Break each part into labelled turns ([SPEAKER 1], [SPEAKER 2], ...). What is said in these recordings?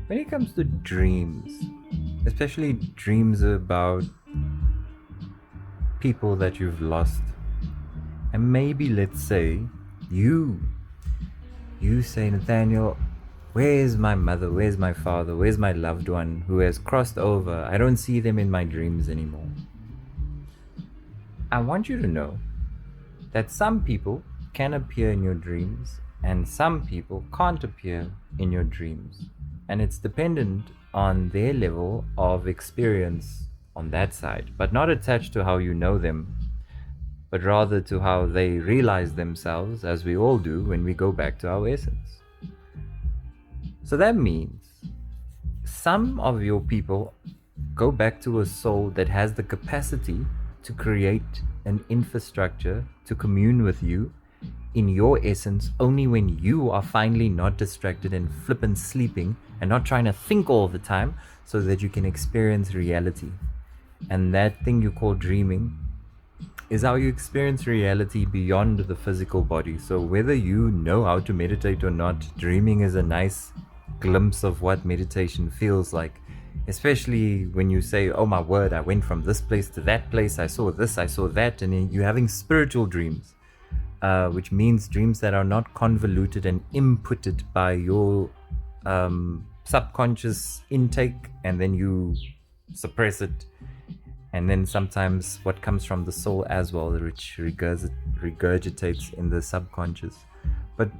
[SPEAKER 1] When it comes to dreams, especially dreams about people that you've lost, and maybe let's say you you say, Nathaniel, where's my mother, where's my father, where's my loved one who has crossed over? I don't see them in my dreams anymore. I want you to know that some people can appear in your dreams and some people can't appear in your dreams, and it's dependent on their level of experience on that side, but not attached to how you know them, but rather to how they realize themselves, as we all do when we go back to our essence. So that means some of your people go back to a soul that has the capacity to create an infrastructure to commune with you in your essence only when you are finally not distracted and flippant sleeping and not trying to think all the time, so that you can experience reality. And that thing you call dreaming is how you experience reality beyond the physical body. So whether you know how to meditate or not, dreaming is a nice glimpse of what meditation feels like. Especially when you say, oh my word, I went from this place to that place, I saw this, I saw that, and you're having spiritual dreams, which means dreams that are not convoluted and inputted by your subconscious intake, and then you suppress it. And then sometimes what comes from the soul as well, which regurgitates in the subconscious. But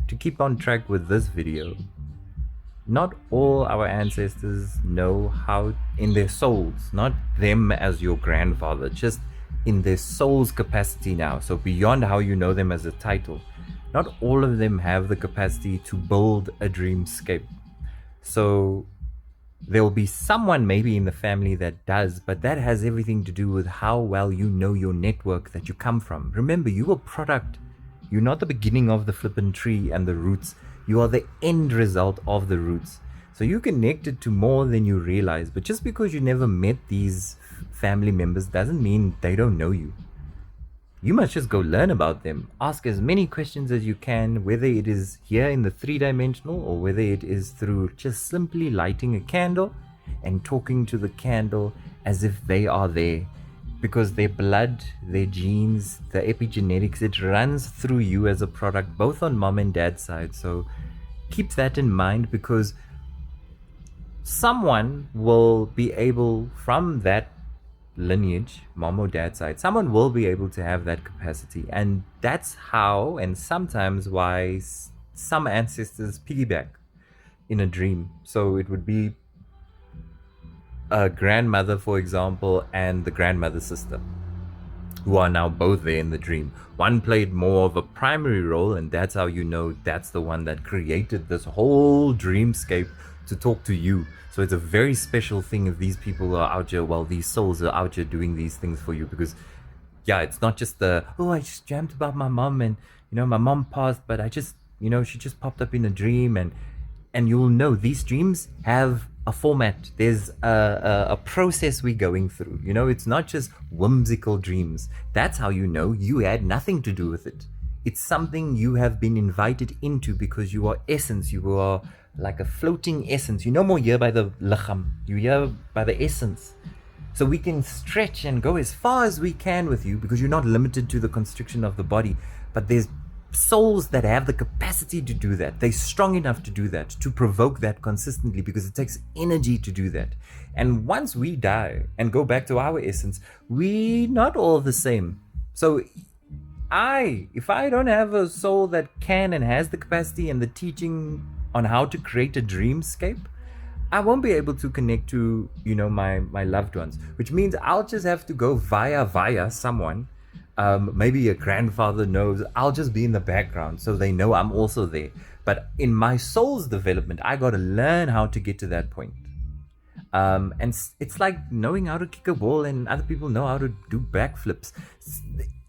[SPEAKER 1] to keep on track with this video, not all our ancestors know how, in their souls, not them as your grandfather, just in their soul's capacity now. So beyond how you know them as a title, not all of them have the capacity to build a dreamscape. So there will be someone maybe in the family that does, but that has everything to do with how well you know your network that you come from. Remember, you are a product. You're not the beginning of the flippin' tree and the roots. You are the end result of the roots. So you're connected to more than you realize. But just because you never met these family members doesn't mean they don't know you. You must just go learn about them. Ask as many questions as you can, whether it is here in the three-dimensional or whether it is through just simply lighting a candle and talking to the candle as if they are there. Because their blood, their genes, the epigenetics, it runs through you as a product, both on mom and dad's side. So keep that in mind, because someone will be able, from that lineage, mom or dad side, someone will be able to have that capacity. And that's how, and sometimes why, some ancestors piggyback in a dream. So it would be a grandmother, for example, and the grandmother's sister, who are now both there in the dream. One played more of a primary role, and that's how you know that's the one that created this whole dreamscape to talk to you. So it's a very special thing if these people are out here, well, these souls are out here doing these things for you. Because yeah, it's not just the, oh, I just dreamt about my mom, and my mom passed, but I just, she just popped up in a dream. And you'll know these dreams have a format. There's a process we're going through. It's not just whimsical dreams. That's how you know you had nothing to do with it. It's something you have been invited into, because you are essence. You are like a floating essence. You're no more here by the licham. You're here by the essence. So we can stretch and go as far as we can with you, because you're not limited to the constriction of the body. But there's souls that have the capacity to do that. They're strong enough to do that, to provoke that consistently, because it takes energy to do that. And once we die and go back to our essence, we not all the same. So if I don't have a soul that can and has the capacity and the teaching on how to create a dreamscape, I won't be able to connect to my loved ones, which means I'll just have to go via someone. Maybe a grandfather knows. I'll just be in the background so they know I'm also there. But in my soul's development, I got to learn how to get to that point. And it's like knowing how to kick a ball and other people know how to do backflips.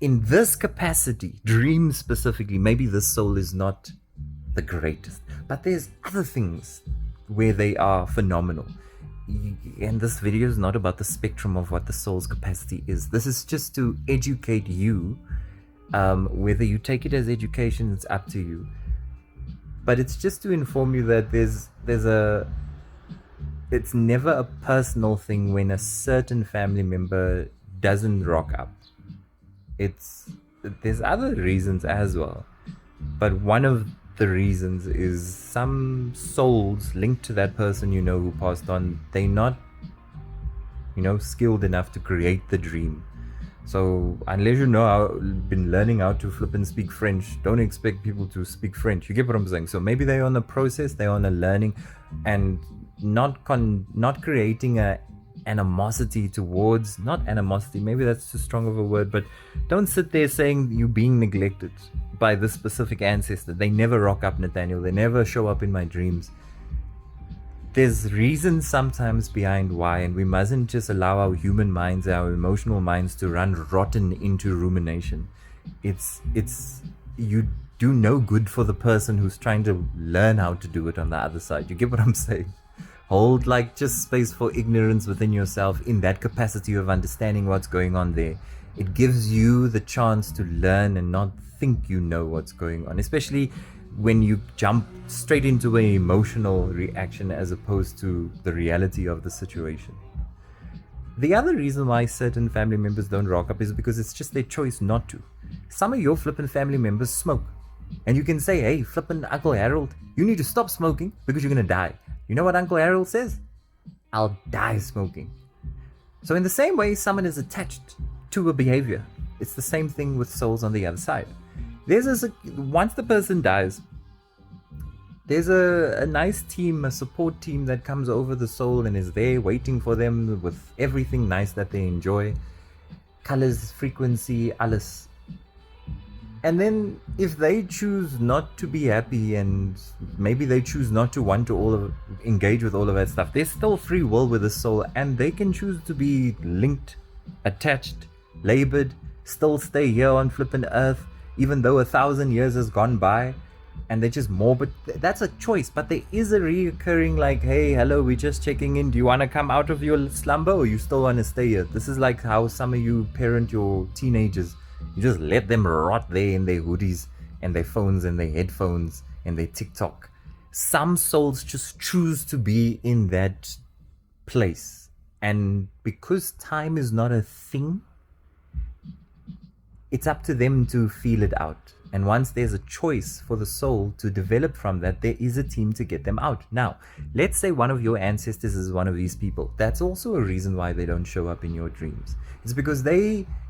[SPEAKER 1] In this capacity, dream specifically, maybe the soul is not the greatest, but there's other things where they are phenomenal. And this video is not about the spectrum of what the soul's capacity is. This is just to educate you. Whether you take it as education, it's up to you. But it's just to inform you that there's a it's never a personal thing when a certain family member doesn't rock up. It's there's other reasons as well, but one of the reasons is some souls linked to that person who passed on, they're not skilled enough to create the dream. So unless been learning how to flip and speak French, don't expect people to speak French. You get what I'm saying? So maybe they're on a process, they're on a learning, and not creating a animosity towards, not animosity, maybe that's too strong of a word, but don't sit there saying you being neglected by this specific ancestor. They never rock up, Nathaniel. They never show up in my dreams. There's reasons sometimes behind why, and we mustn't just allow our human minds, our emotional minds, to run rotten into rumination. It's you do no good for the person who's trying to learn how to do it on the other side. You get what I'm saying? Hold just space for ignorance within yourself in that capacity of understanding what's going on there. It gives you the chance to learn and not think you know what's going on, especially when you jump straight into an emotional reaction as opposed to the reality of the situation. The other reason why certain family members don't rock up is because it's just their choice not to. Some of your flippin' family members smoke. And you can say, hey, flippin' Uncle Harold, you need to stop smoking because you're going to die. You know what Uncle Harold says? I'll die smoking. So in the same way, someone is attached to a behavior. It's the same thing with souls on the other side. Once the person dies, there's a nice team, a support team that comes over the soul and is there waiting for them with everything nice that they enjoy. Colors, frequency, alles. And then if they choose not to be happy and maybe they choose not to want to engage with all of that stuff, there's still free will with the soul, and they can choose to be linked, attached, labored, still stay here on flippin' earth, even though 1,000 years has gone by. And they're just more, but that's a choice. But there is a reoccurring hey, hello, we're just checking in. Do you want to come out of your slumber or you still want to stay here? This is like how some of you parent your teenagers. You just let them rot there in their hoodies and their phones and their headphones and their TikTok. Some souls just choose to be in that place. And because time is not a thing, it's up to them to feel it out. And once there's a choice for the soul to develop from that, there is a team to get them out. Now, let's say one of your ancestors is one of these people. That's also a reason why they don't show up in your dreams. It's because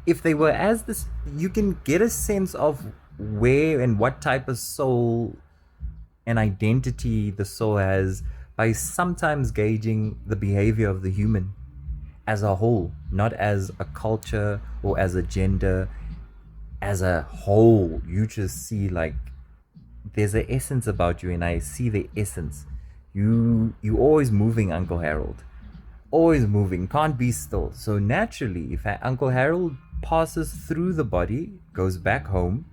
[SPEAKER 1] if they were as this, you can get a sense of where and what type of soul and identity the soul has by sometimes gauging the behavior of the human as a whole, not as a culture or as a gender. As a whole, you just see there's an essence about you, and I see the essence. You always moving, Uncle Harold. Always moving, can't be still. So naturally, if Uncle Harold passes through the body, goes back home,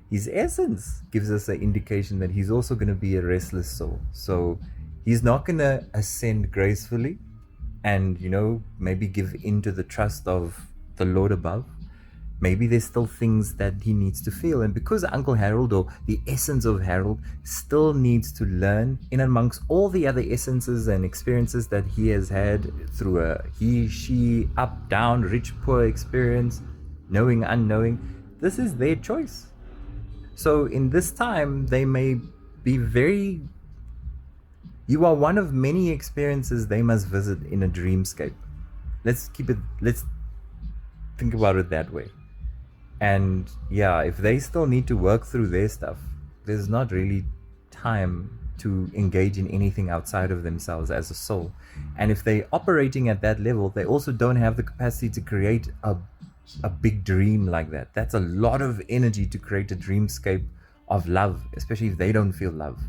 [SPEAKER 1] his essence gives us an indication that he's also going to be a restless soul. So he's not going to ascend gracefully and, maybe give in to the trust of the Lord above. Maybe there's still things that he needs to feel. And because Uncle Harold, or the essence of Harold, still needs to learn in amongst all the other essences and experiences that he has had through a he, she, up, down, rich, poor experience, knowing, unknowing, this is their choice. So in this time, they may be you are one of many experiences they must visit in a dreamscape. Let's think about it that way. And yeah, if they still need to work through their stuff, there's not really time to engage in anything outside of themselves as a soul. And if they're operating at that level, they also don't have the capacity to create a big dream like that. That's a lot of energy to create a dreamscape of love, especially if they don't feel love.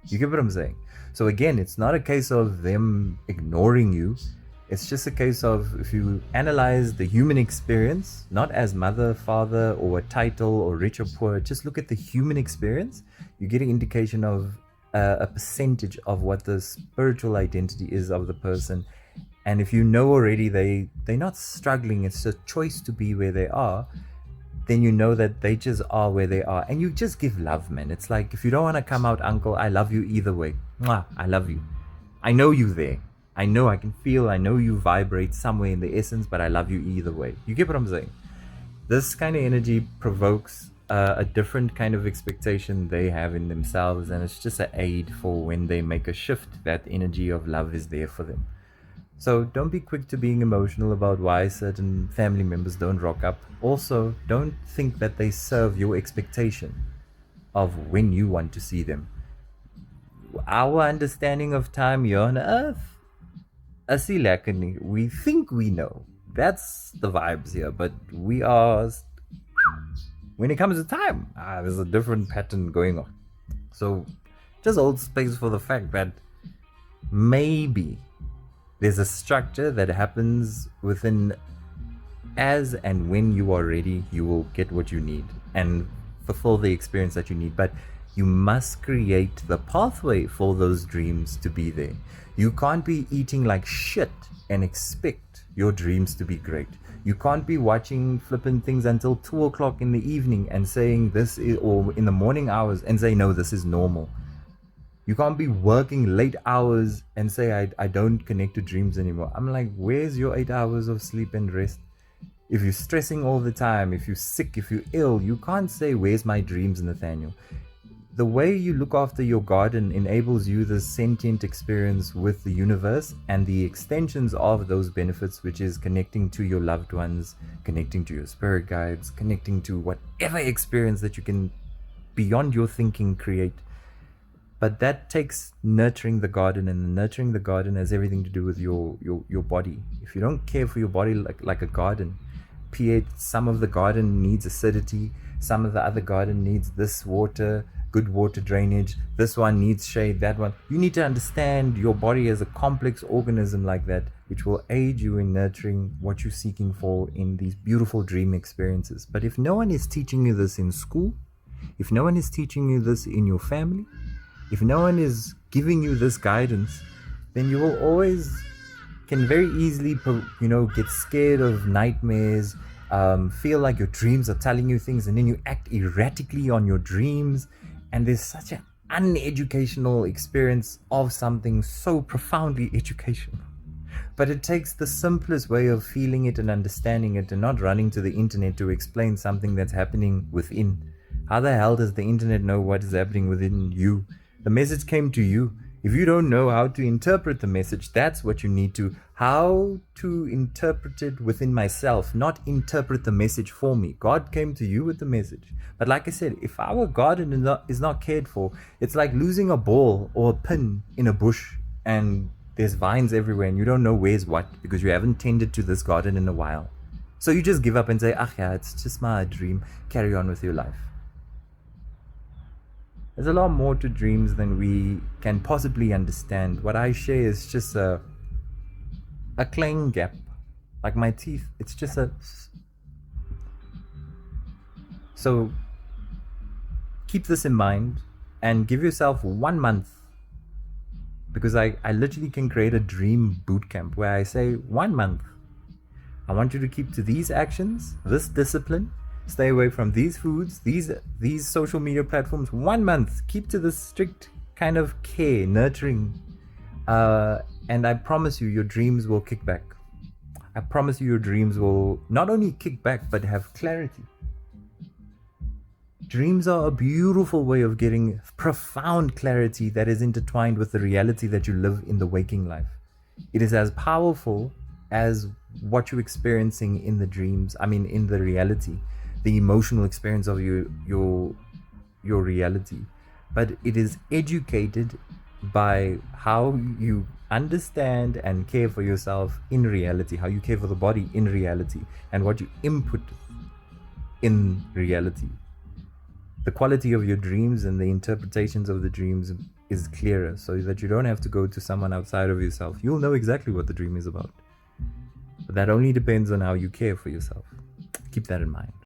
[SPEAKER 1] You get what I'm saying? So again, it's not a case of them ignoring you. It's just a case of, if you analyze the human experience, not as mother, father, or a title, or rich or poor, just look at the human experience, you get an indication of a percentage of what the spiritual identity is of the person. And if you know already they're not struggling, it's a choice to be where they are, then you know that they just are where they are. And you just give love, man. It's like, if you don't want to come out, uncle, I love you either way. Mwah, I love you. I know you there. I know, I can feel, I know you vibrate somewhere in the essence, but I love you either way. You get what I'm saying? This kind of energy provokes a different kind of expectation they have in themselves, and it's just an aid for when they make a shift. That energy of love is there for them. So don't be quick to being emotional about why certain family members don't rock up. Also, don't think that they serve your expectation of when you want to see them. Our understanding of time here on earth, we think we know. That's the vibes here, but we are, when it comes to time, there's a different pattern going on. So just hold space for the fact that maybe there's a structure that happens within. As and when you are ready, you will get what you need and fulfill the experience that you need. But you must create the pathway for those dreams to be there. You can't be eating like shit and expect your dreams to be great. You can't be watching flipping things until 2 o'clock in the evening and saying this is, or in the morning hours, and say, no, this is normal. You can't be working late hours and say, I don't connect to dreams anymore. I'm like, where's your 8 hours of sleep and rest? If you're stressing all the time, if you're sick, if you're ill, you can't say, where's my dreams, Nathaniel? The way you look after your garden enables you this sentient experience with the universe and the extensions of those benefits, which is connecting to your loved ones, connecting to your spirit guides, connecting to whatever experience that you can, beyond your thinking, create. But that takes nurturing the garden, and nurturing the garden has everything to do with your body. If you don't care for your body like a garden, pH, some of the garden needs acidity, some of the other garden needs this water, good water drainage, this one needs shade, that one. You need to understand your body as a complex organism like that, which will aid you in nurturing what you're seeking for in these beautiful dream experiences. But if no one is teaching you this in school, if no one is teaching you this in your family, if no one is giving you this guidance, then you will always can very easily get scared of nightmares, feel like your dreams are telling you things, and then you act erratically on your dreams. And there's such an uneducational experience of something so profoundly educational. But it takes the simplest way of feeling it and understanding it, and not running to the internet to explain something that's happening within. How the hell does the internet know what is happening within you? The message came to you. If you don't know how to interpret the message, that's what you need to. How to interpret it within myself, not interpret the message for me. God came to you with the message. But like I said, if our garden is not cared for, it's like losing a ball or a pin in a bush and there's vines everywhere and you don't know where's what because you haven't tended to this garden in a while. So you just give up and say, yeah, it's just my dream. Carry on with your life. There's a lot more to dreams than we can possibly understand. What I share is just a clang gap. Like my teeth, it's just a... So keep this in mind and give yourself 1 month, because I literally can create a dream boot camp where I say 1 month, I want you to keep to these actions, this discipline, stay away from these foods, these social media platforms. 1 month, keep to this strict kind of care, nurturing, and I promise you, your dreams will kick back. I promise you, your dreams will not only kick back but have clarity. Dreams are a beautiful way of getting profound clarity that is intertwined with the reality that you live in the waking life. It is as powerful as what you're experiencing in the dreams, in the reality, the emotional experience of your reality. But it is educated by how you understand and care for yourself in reality, how you care for the body in reality, and what you input in reality. The quality of your dreams and the interpretations of the dreams is clearer, so that you don't have to go to someone outside of yourself. You'll know exactly what the dream is about. But that only depends on how you care for yourself. Keep that in mind.